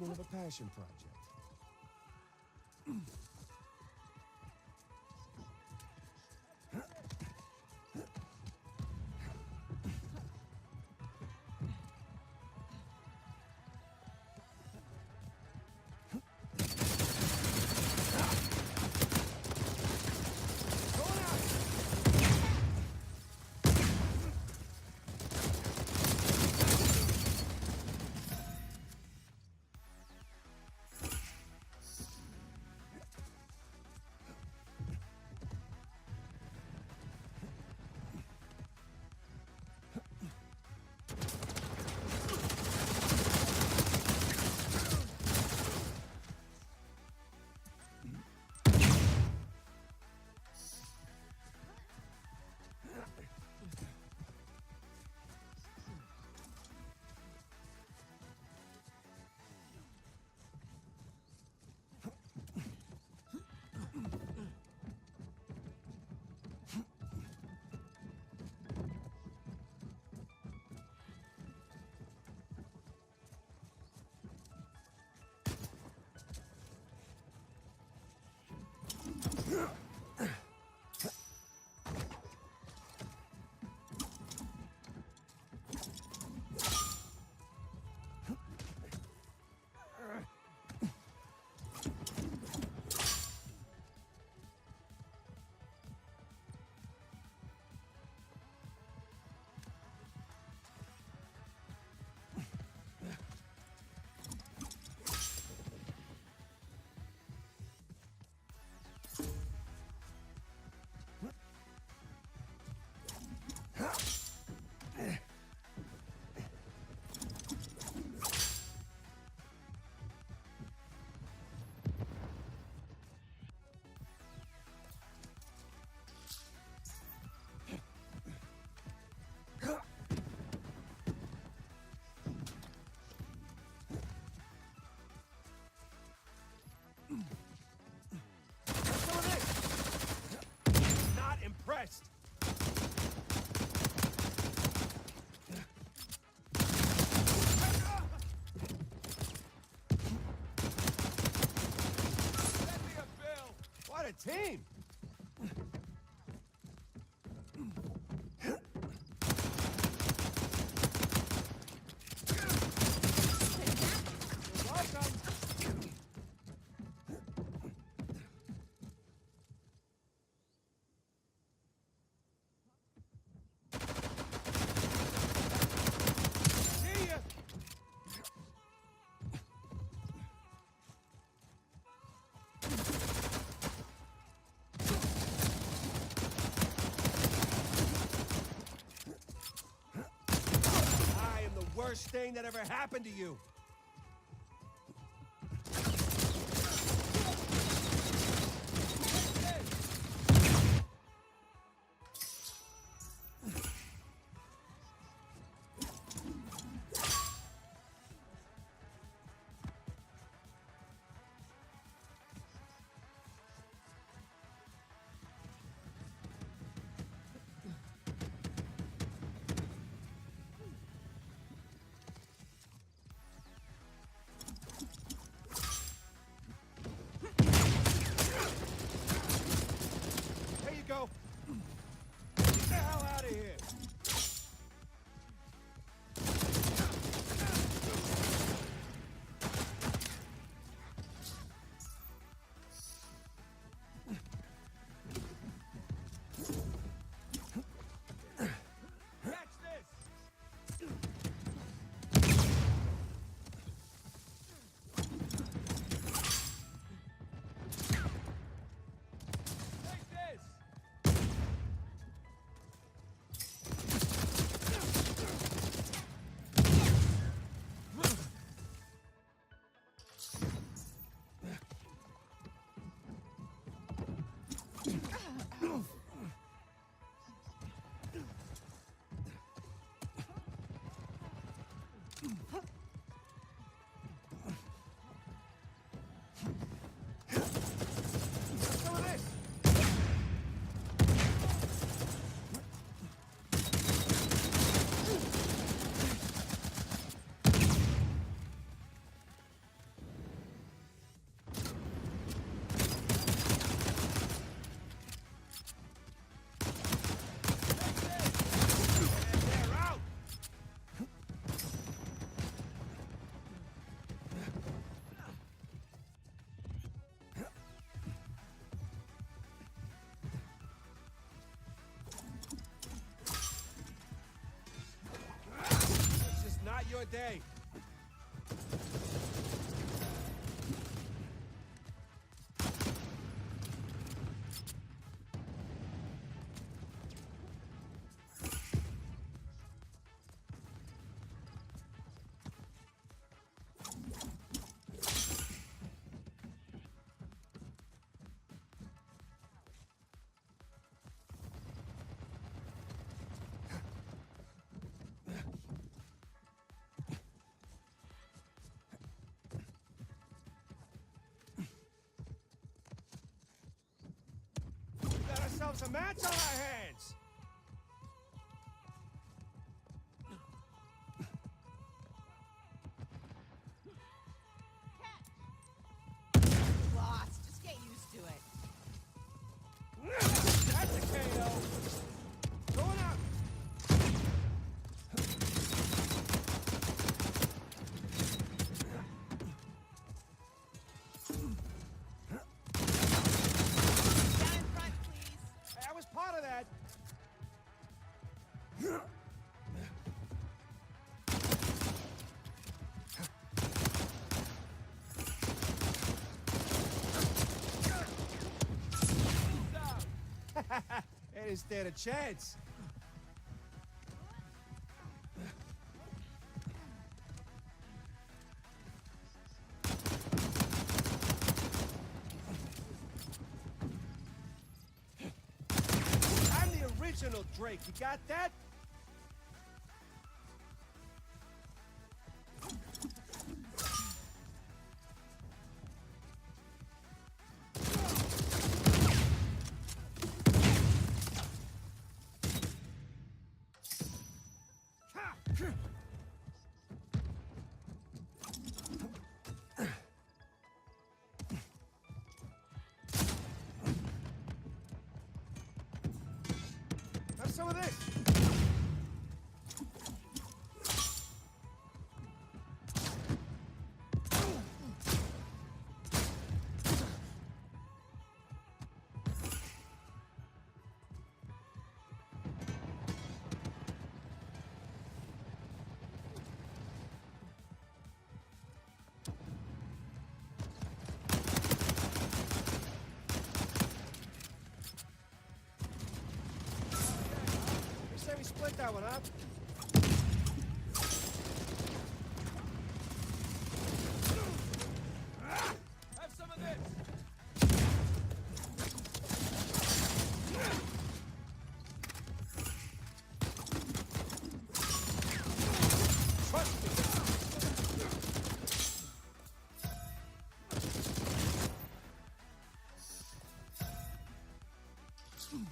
more of a passion project. Not impressed. Send me a bill. What a team. You're welcome. See ya. I am the worst thing that ever happened to you. There you go. Get the hell out of here. Catch this. Take this. Some of this. day. Got ourselves a match on our hands! Lost. Just get used to it. That's a KO! Going up! Down in front, please. Hey, I was part of that! They didn't stand a chance. I'm the original Drake, you got that? Have some of this. You say we split that one up? Have some of this. Trust me.